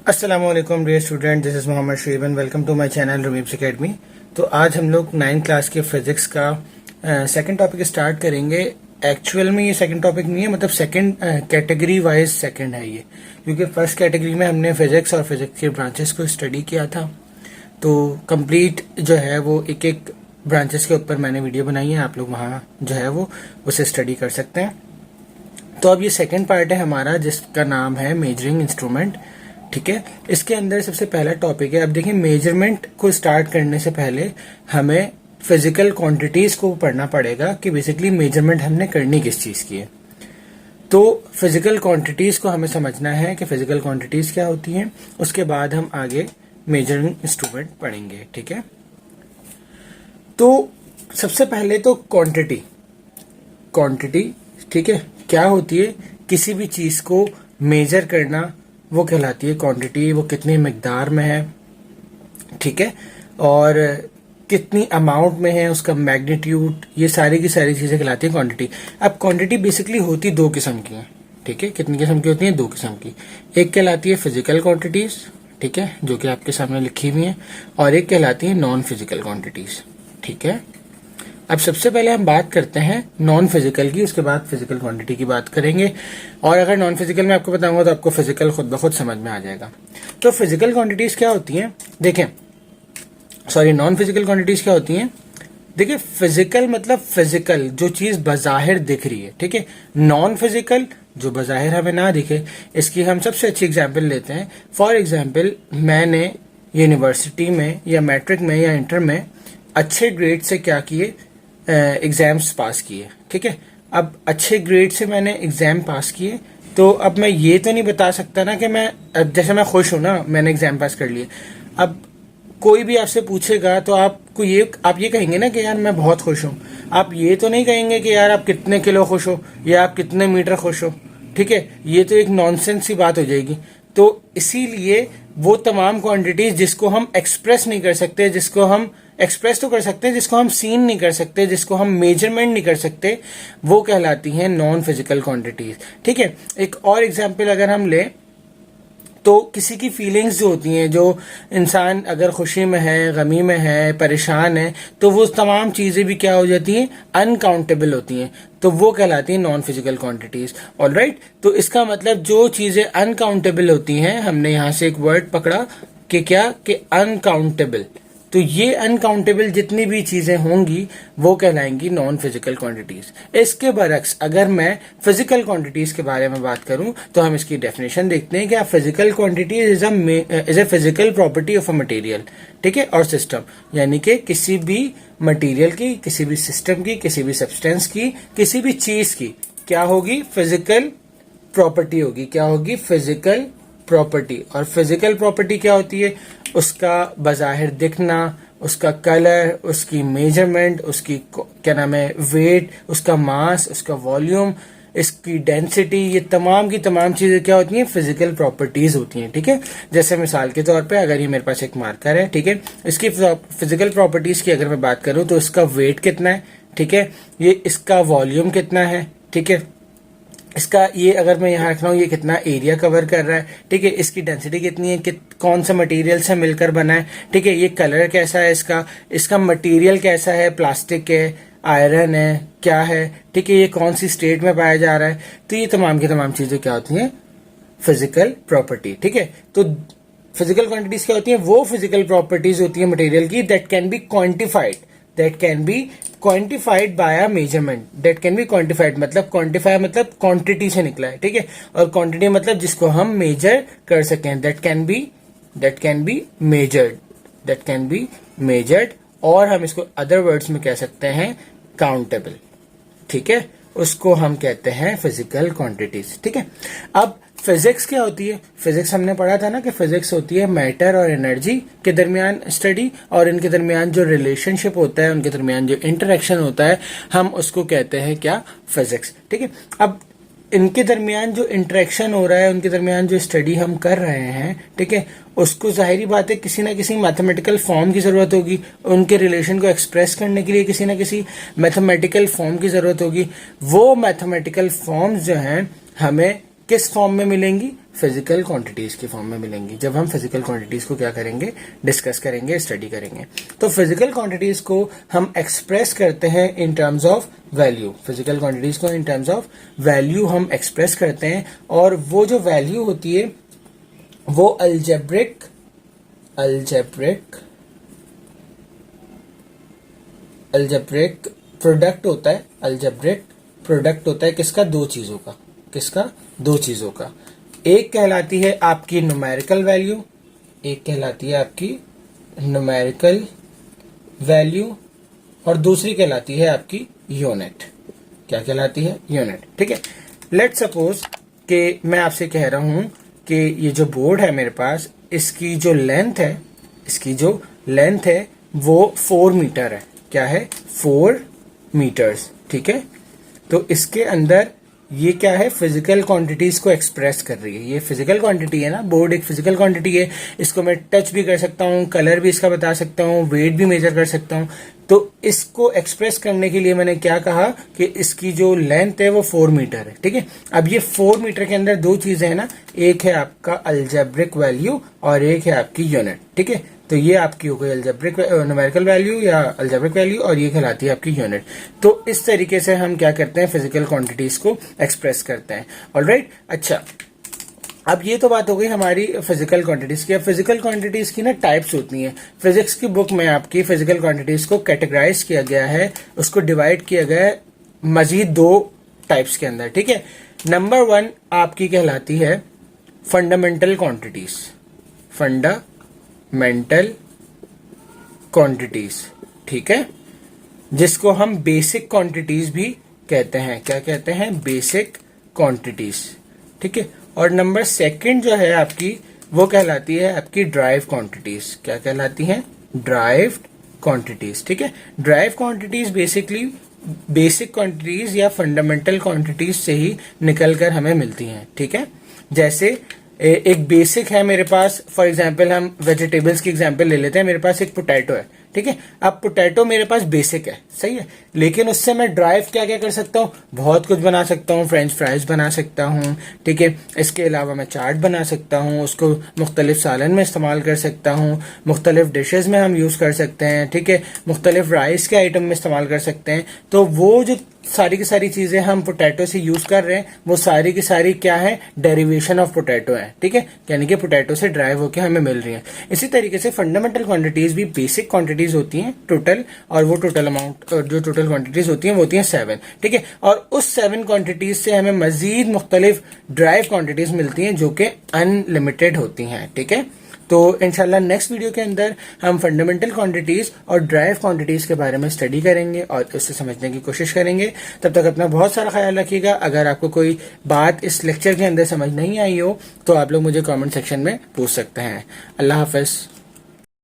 अस्सलाम वालेकुम dear student, this is Mohammad Sharif and welcome to my channel रमीब्स एकेडमी। तो आज हम लोग 9th क्लास के फिजिक्स का सेकंड टॉपिक स्टार्ट करेंगे। एक्चुअल में ये सेकंड टॉपिक नहीं है, मतलब सेकंड कैटेगरी वाइज सेकंड है ये, क्योंकि फर्स्ट कैटेगरी में हमने फिजिक्स और फिजिक्स के ब्रांचेस को स्टडी किया था। तो कंप्लीट जो है वो एक एक ब्रांचेस के ऊपर मैंने वीडियो बनाई है, आप लोग वहाँ जो है वो उसे स्टडी कर सकते हैं। तो अब ये सेकंड पार्ट है हमारा, जिसका नाम है मेजरिंग इंस्ट्रूमेंट। ठीक है, इसके अंदर सबसे पहला टॉपिक है। अब देखिए, मेजरमेंट को स्टार्ट करने से पहले हमें फिजिकल क्वांटिटीज को पढ़ना पड़ेगा कि बेसिकली मेजरमेंट हमने करनी किस चीज की है। तो फिजिकल क्वांटिटीज को हमें समझना है कि फिजिकल क्वांटिटीज क्या होती हैं, उसके बाद हम आगे मेजरिंग इंस्ट्रूमेंट पढ़ेंगे। ठीक है, तो सबसे पहले तो क्वांटिटी ठीक है, क्या होती है? किसी भी चीज को मेजर करना वो कहलाती है क्वांटिटी। वो कितनी मिकदार में है, ठीक है, और कितनी अमाउंट में है, उसका मैग्नीट्यूड, ये सारी की सारी चीजें कहलाती है क्वांटिटी। अब क्वांटिटी बेसिकली होती दो किस्म की है। ठीक है, कितनी किस्म की होती है? दो किस्म की। एक कहलाती है फिजिकल क्वांटिटीज, ठीक है, जो कि आपके सामने लिखी हुई है, और एक कहलाती है नॉन फिजिकल क्वांटिटीज। ठीक है, अब सबसे पहले हम बात करते हैं नॉन फिजिकल की, उसके बाद फिजिकल क्वांटिटी की बात करेंगे। और अगर नॉन फिजिकल में आपको बताऊंगा तो आपको फिजिकल खुद ब खुद समझ में आ जाएगा। तो फिजिकल क्वांटिटीज क्या होती हैं? देखें, सॉरी, नॉन फिजिकल क्वांटिटीज क्या होती हैं? देखिए, फिजिकल मतलब फिजिकल, जो चीज बजाहिर दिख रही है। ठीक है, नॉन फिजिकल जो बजाहिर हमें ना दिखे। इसकी हम सबसे अच्छी एग्जाम्पल लेते हैं। फॉर एग्जाम्पल, मैंने यूनिवर्सिटी में या मैट्रिक में या इंटर में अच्छे ग्रेड से क्या किए? एग्जाम्स पास किए। ठीक है, अब अच्छे ग्रेड से मैंने एग्जाम पास किए, तो अब मैं ये तो नहीं बता सकता ना कि मैं, जैसे मैं खुश हूं ना, मैंने एग्जाम पास कर लिए। अब कोई भी आपसे पूछेगा तो आप ये कहेंगे ना कि यार मैं बहुत खुश हूं। आप ये तो नहीं कहेंगे कि यार आप कितने किलो खुश हो या आप कितने मीटर खुश हो। ठीक है, ये तो एक नॉनसेंस सी बात हो जाएगी। तो इसीलिए वो तमाम क्वांटिटीज जिसको हम एक्सप्रेस नहीं कर सकते, जिसको हम एक्सप्रेस तो कर सकते हैं, जिसको हम सीन नहीं कर सकते, जिसको हम मेजरमेंट नहीं कर सकते, वो कहलाती हैं नॉन फिजिकल क्वांटिटीज। ठीक है, एक और एग्जांपल अगर हम ले तो किसी की फीलिंग्स जो होती हैं, जो इंसान अगर खुशी में है, गमी में है, परेशान है, तो वो तमाम चीजें भी क्या हो जाती हैं? अनकाउंटेबल होती हैं। तो वो कहलाती हैं नॉन फिजिकल क्वांटिटीज। ऑलराइट, तो इसका मतलब जो चीजें अनकाउंटेबल होती हैं, हमने यहां से एक वर्ड पकड़ा कि क्या? कि अनकाउंटेबल। तो ये अनकाउंटेबल जितनी भी चीजें होंगी वो कहलाएंगी नॉन फिजिकल क्वांटिटीज। इसके बरक्स अगर मैं फिजिकल क्वांटिटीज के बारे में बात करूं तो हम इसकी डेफिनेशन देखते हैं कि physical quantity is a physical property of a material, ठीक है, और सिस्टम। यानी कि किसी भी मटेरियल की, किसी भी सिस्टम की, किसी भी सब्सटेंस की, किसी भी चीज की क्या होगी? फिजिकल प्रॉपर्टी होगी। क्या होगी? Physical property. और फिजिकल प्रॉपर्टी क्या होती है? उसका बज़ाहिर दिखना, उसका कलर, उसकी मेजरमेंट, उसकी क्या नाम है, वेट, उसका मास, उसका वॉल्यूम, इसकी डेंसिटी, ये तमाम की तमाम चीजें क्या होती हैं? फिजिकल प्रॉपर्टीज होती हैं। ठीक है, जैसे मिसाल के तौर पे अगर ये मेरे पास एक मार्कर है, ठीक है, इसकी फिजिकल प्रॉपर्टीज की अगर मैं बात करूं तो इसका वेट कितना है, ठीक है, ये इसका वॉल्यूम कितना है, ठीक है, इसका ये अगर मैं यहाँ रख रहा हूँ ये कितना एरिया कवर कर रहा है, ठीक है, इसकी डेंसिटी कितनी है, कौन सा मटेरियल से मिलकर बना है, ठीक है, ये कलर कैसा है, इसका मटेरियल कैसा है, प्लास्टिक है, आयरन है, क्या है, ठीक है, ये कौन सी स्टेट में पाया जा रहा है। तो ये तमाम की तमाम चीजें क्या होती हैं? Physical property. ठीक है, तो फिजिकल क्वांटिटीज क्या होती हैं? वो फिजिकल प्रॉपर्टीज होती है मटेरियल की that can be quantified, that can be quantified by a measurement. That can be quantified मतलब क्वांटिफाई मतलब क्वांटिटी से निकला है, ठीक है, और क्वांटिटी मतलब जिसको हम मेजर कर सकें। That can be measured, that can be measured, और हम इसको अदर वर्ड्स में कह सकते हैं काउंटेबल। ठीक है, उसको हम कहते हैं फिजिकल क्वांटिटीज। ठीक है, अब फिजिक्स क्या होती है? फिजिक्स हमने पढ़ा था ना कि फिजिक्स होती है मैटर और एनर्जी के दरमियान स्टडी, और इनके दरमियान जो रिलेशनशिप होता है, उनके दरमियान जो इंटरेक्शन होता है, हम उसको कहते हैं क्या? फिजिक्स। ठीक है, अब इनके दरमियान जो इंटरेक्शन हो रहा है, उनके दरमियान जो स्टडी हम कर रहे हैं, ठीक है, उसको जाहिरी बात है किसी ना किसी मैथमेटिकल फॉर्म की जरूरत होगी। उनके रिलेशन को एक्सप्रेस करने के लिए किसी ना किसी मैथमेटिकल फॉर्म की जरूरत होगी। वो मैथमेटिकल फॉर्म्स जो हैं हमें किस फॉर्म में मिलेंगी? फिजिकल क्वांटिटीज की फॉर्म में मिलेंगी, जब हम फिजिकल क्वांटिटीज को क्या करेंगे? डिस्कस करेंगे, स्टडी करेंगे। तो फिजिकल क्वांटिटीज को हम एक्सप्रेस करते हैं in terms of value. Physical quantities को इन टर्म्स ऑफ वैल्यू हम एक्सप्रेस करते हैं, और वो जो वैल्यू होती है वो अल्जेब्रिक प्रोडक्ट होता है। अल्जेब्रिक प्रोडक्ट होता है किसका? दो चीजों का। किसका? दो चीजों का। एक कहलाती है आपकी न्यूमेरिकल वैल्यू, एक कहलाती है आपकी न्यूमेरिकल वैल्यू, और दूसरी कहलाती है आपकी यूनिट। क्या कहलाती है? यूनिट। ठीक है। लेट सपोज कि मैं आपसे कह रहा हूं कि ये जो बोर्ड है मेरे पास, इसकी जो लेंथ है वो 4 मीटर है। क्या है? 4 मीटर्स। ठीक है। तो इसके अंदर ये क्या है? फिजिकल क्वांटिटीज को एक्सप्रेस कर रही है। ये फिजिकल क्वांटिटी है ना, बोर्ड एक फिजिकल क्वांटिटी है। इसको मैं टच भी कर सकता हूँ, कलर भी इसका बता सकता हूँ, वेट भी मेजर कर सकता हूँ। तो इसको एक्सप्रेस करने के लिए मैंने क्या कहा कि इसकी जो लेंथ है वो 4 मीटर है। ठीक है। अब ये 4 मीटर के अंदर दो चीजें हैं ना, एक है आपका अल्जेब्रिक वैल्यू और एक है आपकी यूनिट। ठीक है। तो ये आपकी हो गई अल्जेब्रिक न्यूमेरिकल वैल्यू या अल्जेब्रिक वैल्यू, और ये कहलाती है आपकी यूनिट। तो इस तरीके से हम क्या करते हैं? फिजिकल क्वांटिटीज को एक्सप्रेस करते हैं। ऑलराइट। अच्छा, अब ये तो बात हो गई हमारी फिजिकल क्वांटिटीज की। अब फिजिकल क्वांटिटीज की ना टाइप्स होती हैं। फिजिक्स की बुक में आपकी फिजिकल क्वांटिटीज को कैटेगराइज किया गया है, उसको डिवाइड किया गया है मजीद 2 टाइप्स के अंदर। ठीक है। नंबर 1 आपकी कहलाती है फंडामेंटल क्वांटिटीज। Fundamental quantities. ठीक है। जिसको हम बेसिक क्वांटिटीज भी कहते हैं। क्या कहते हैं? Basic quantities. ठीक है। और नंबर 2 जो है आपकी, वो कहलाती है आपकी ड्राइव क्वांटिटीज। क्या कहलाती है? Derived quantities. ठीक है। Drive quantities basically basic quantities या फंडामेंटल क्वांटिटीज से ही निकलकर हमें मिलती हैं। ठीक है। जैसे एक बेसिक है मेरे पास, फॉर एग्जांपल हम वेजिटेबल्स की एग्जांपल ले लेते हैं। मेरे पास एक पोटैटो है। ठीक है। अब पोटैटो मेरे पास बेसिक है, सही है, लेकिन उससे मैं ड्राइव क्या क्या कर सकता हूँ? बहुत कुछ बना सकता हूँ। फ्रेंच फ्राइज बना सकता हूँ। ठीक है। इसके अलावा मैं चाट बना सकता हूँ, उसको मुख्तलिफ सालन में इस्तेमाल कर सकता हूँ, मुख्तलिफ डिशेज में हम यूज कर सकते हैं। ठीक है। मुख्तलिफ राइस के आइटम में इस्तेमाल कर सकते हैं। तो वो जो सारी की सारी चीजें हम पोटैटो से यूज कर रहे हैं, वो सारी की सारी क्या है? डेरिवेशन ऑफ पोटैटो है। ठीक है। यानी कि पोटैटो से ड्राइव होकर हमें मिल रही है। इसी तरीके से फंडामेंटल क्वांटिटीज भी बेसिक क्वांटिटीज होती हैं टोटल, और वो टोटल अमाउंट जो टोटल क्वांटिटीज होती हैं वो होती हैं 7। ठीक है। और उस 7 क्वांटिटीज से हमें मजीद मुख्तलिफ ड्राइव क्वांटिटीज मिलती हैं जो कि अनलिमिटेड होती हैं। ठीक है। तो इंशाल्लाह नेक्स्ट वीडियो के अंदर हम फंडामेंटल क्वांटिटीज और ड्राइव क्वांटिटीज के बारे में स्टडी करेंगे और उससे समझने की कोशिश करेंगे। तब तक अपना बहुत सारा ख्याल रखिएगा। अगर आपको कोई बात इस लेक्चर के अंदर समझ नहीं आई हो तो आप लोग मुझे कमेंट सेक्शन में पूछ सकते हैं। अल्लाह हाफिज।